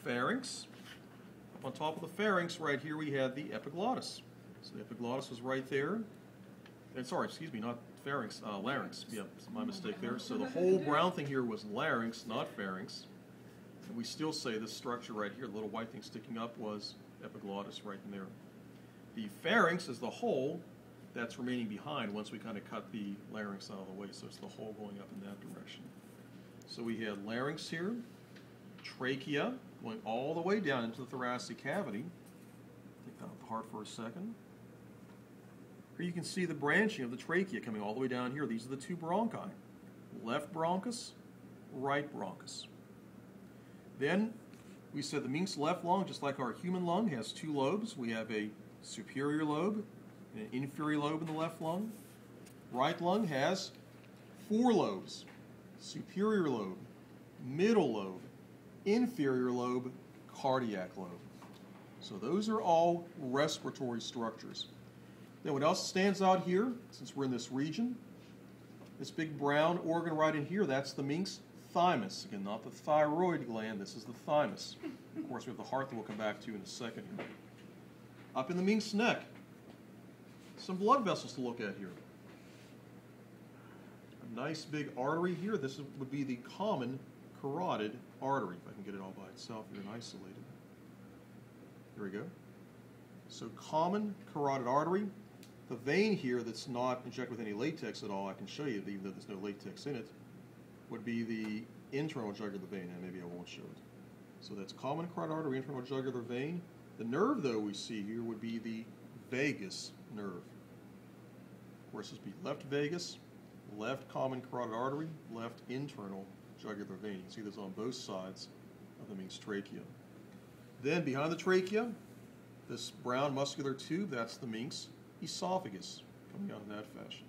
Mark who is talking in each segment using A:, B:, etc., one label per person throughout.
A: pharynx. Up on top of the pharynx, right here, we had the epiglottis. So the epiglottis was right there. And sorry, excuse me, not pharynx, larynx. Yeah, my mistake there. So the whole brown thing here was larynx, not pharynx. And we still say this structure right here, the little white thing sticking up, was epiglottis right in there. The pharynx is the hole that's remaining behind once we kind of cut the larynx out of the way. So it's the hole going up in that direction. So we had larynx here, trachea going all the way down into the thoracic cavity. Take that out the heart for a second. Here you can see the branching of the trachea coming all the way down here. These are the two bronchi. Left bronchus, right bronchus. Then we said the mink's left lung, just like our human lung, has two lobes. We have a superior lobe and an inferior lobe in the left lung. Right lung has four lobes. Superior lobe, middle lobe, inferior lobe, cardiac lobe. So those are all respiratory structures. Then what else stands out here, since we're in this region? This big brown organ right in here, that's the mink's thymus. Again, not the thyroid gland, this is the thymus. Of course, we have the heart that we'll come back to in a second here. Up in the mink's neck, some blood vessels to look at here. A nice big artery here. This would be the common carotid artery, if I can get it all by itself here and isolated. Here we go. So common carotid artery. The vein here that's not injected with any latex at all, I can show you, even though there's no latex in it, would be the internal jugular vein, and maybe I won't show it. So that's common carotid artery, internal jugular vein. The nerve, though, we see here would be the vagus nerve. Of course, this would be left vagus, left common carotid artery, left internal jugular vein. You can see this on both sides of the mink's trachea. Then behind the trachea, this brown muscular tube, that's the mink's esophagus, coming out in that fashion.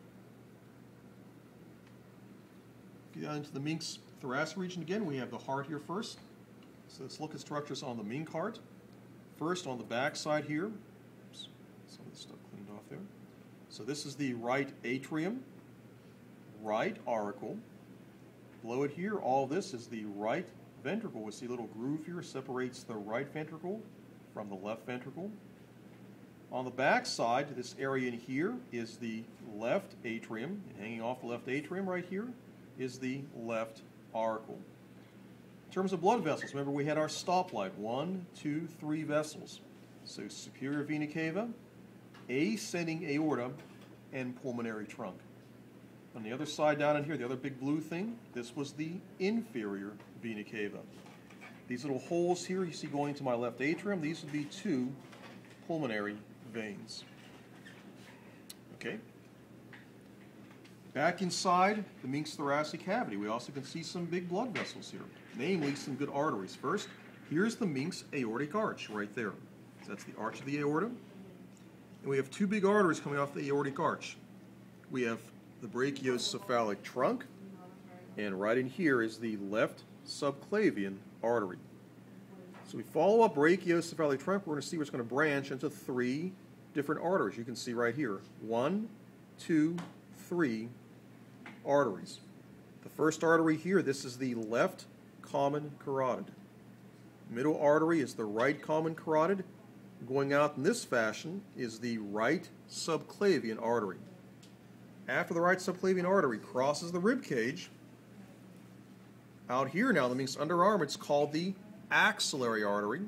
A: Get down into the mink's thoracic region again. We have the heart here first. So let's look at structures on the mink heart. First, on the back side here, oops, some of the stuff cleaned off there. So this is the right atrium, right auricle. Below it here, all this is the right ventricle. We see a little groove here, separates the right ventricle from the left ventricle. On the back side, this area in here is the left atrium, and hanging off the left atrium right here is the left auricle. In terms of blood vessels, remember we had our stoplight, 1, 2, 3 vessels. So superior vena cava, ascending aorta, and pulmonary trunk. On the other side down in here, the other big blue thing, this was the inferior vena cava. These little holes here you see going to my left atrium, these would be 2 pulmonary veins. Okay. Back inside the mink's thoracic cavity, we also can see some big blood vessels here, namely some good arteries. First, here's the mink's aortic arch right there. So that's the arch of the aorta. And we have 2 big arteries coming off the aortic arch. We have the brachiocephalic trunk, and right in here is the left subclavian artery. So we follow up brachiocephalic trunk, we're going to see what's going to branch into 3 different arteries. You can see right here, 1, 2, 3 arteries. The first artery here, this is the left common carotid. Middle artery is the right common carotid. Going out in this fashion is the right subclavian artery. After the right subclavian artery crosses the rib cage, out here now, the mink's underarm, it's called the axillary artery.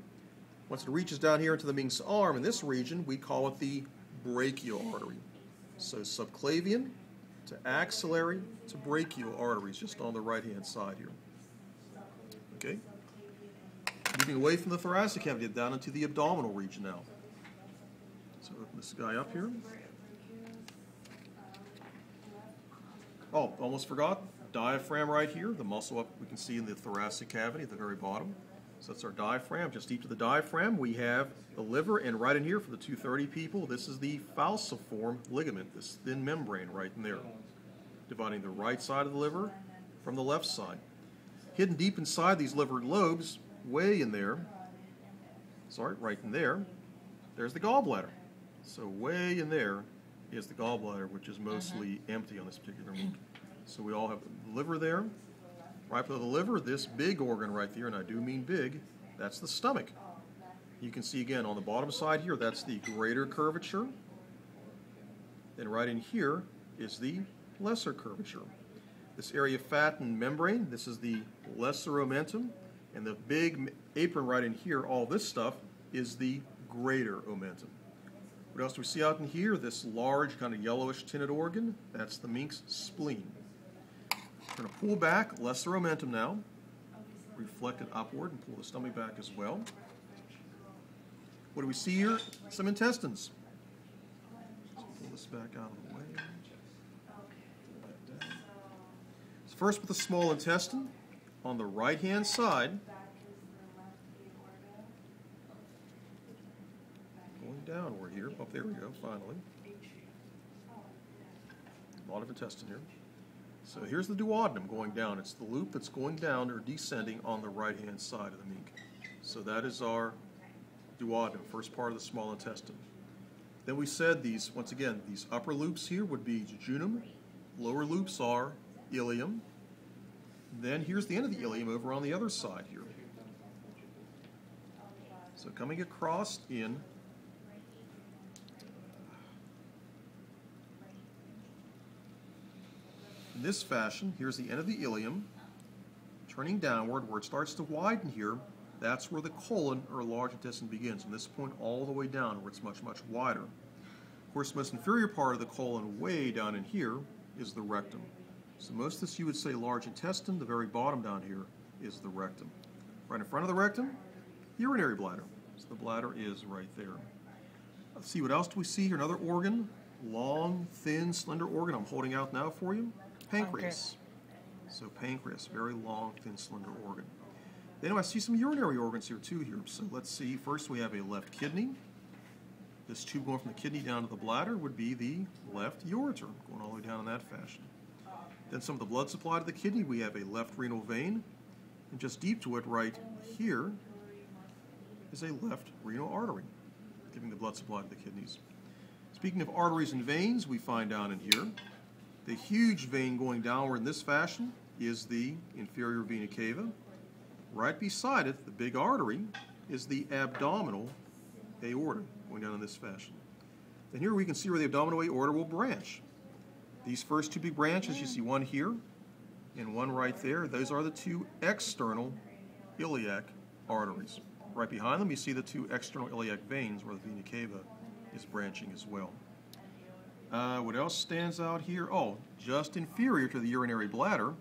A: Once it reaches down here into the mink's arm, in this region, we call it the brachial artery. So subclavian to axillary to brachial arteries, just on the right-hand side here. Okay? Moving away from the thoracic cavity, down into the abdominal region now. So open this guy up here. Oh, almost forgot. Diaphragm right here, the muscle up we can see in the thoracic cavity at the very bottom. So that's our diaphragm. Just deep to the diaphragm, we have the liver, and right in here for the 230 people, this is the falciform ligament, this thin membrane right in there, dividing the right side of the liver from the left side. Hidden deep inside these liver lobes, way in there, right in there, there's the gallbladder. So way in there is the gallbladder, which is mostly empty on this particular mink. So we all have the liver there. Right below the liver, this big organ right there, and I do mean big, that's the stomach. You can see again on the bottom side here, that's the greater curvature. Then right in here is the lesser curvature. This area of fat and membrane, this is the lesser omentum. And the big apron right in here, all this stuff, is the greater omentum. What else do we see out in here? This large kind of yellowish tinted organ, that's the mink's spleen. We're going to pull back, lesser omentum now, reflect it upward and pull the stomach back as well. What do we see here? Some intestines. So pull this back out of the way. Pull that down. So first with the small intestine, on the right-hand side, going downward here. Oh, there we go, finally. A lot of intestine here. So here's the duodenum going down. It's the loop that's going down or descending on the right-hand side of the mink. So that is our duodenum, first part of the small intestine. Then we said these, once again, these upper loops here would be jejunum. Lower loops are ileum. Then here's the end of the ileum over on the other side here. So coming across in this fashion, here's the end of the ileum, turning downward where it starts to widen here, that's where the colon or large intestine begins. From this point all the way down where it's much, much wider. Of course, the most inferior part of the colon way down in here is the rectum. So most of this you would say large intestine, the very bottom down here is the rectum. Right in front of the rectum, urinary bladder. So the bladder is right there. Let's see, what else do we see here? Another organ, long, thin, slender organ I'm holding out now for you. Pancreas. So pancreas, very long, thin, slender organ. Then I see some urinary organs here too here. So let's see, first we have a left kidney. This tube going from the kidney down to the bladder would be the left ureter, going all the way down in that fashion. Then some of the blood supply to the kidney, we have a left renal vein, and just deep to it right here is a left renal artery, giving the blood supply to the kidneys. Speaking of arteries and veins, we find down in here, the huge vein going downward in this fashion is the inferior vena cava. Right beside it, the big artery, is the abdominal aorta, going down in this fashion. Then here we can see where the abdominal aorta will branch. These first two big branches, you see one here and one right there. Those are the two external iliac arteries. Right behind them, you see the two external iliac veins where the vena cava is branching as well. What else stands out here? Oh, just inferior to the urinary bladder,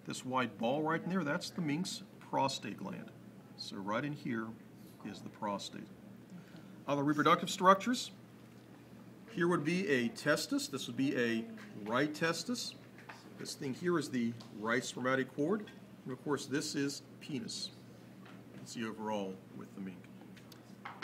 A: this white ball right in there, that's the mink's prostate gland. So right in here is the prostate. Other reproductive structures. Here would be a testis. This would be a right testis. This thing here is the right spermatic cord. And of course, this is penis. You can see overall with the mink.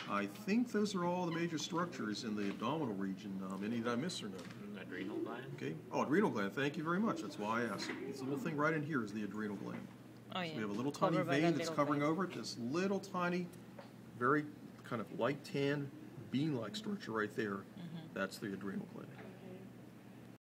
A: I think those are all the major structures in the abdominal region. Any did I miss or no?
B: Adrenal gland.
A: Okay. Oh, adrenal gland. Thank you very much. That's why I asked. This little thing right in here is the adrenal gland.
C: Oh, yeah.
A: So we have a little tiny vein that's covering over it. This little tiny, very kind of light tan, bean-like structure right there. That's the adrenal gland.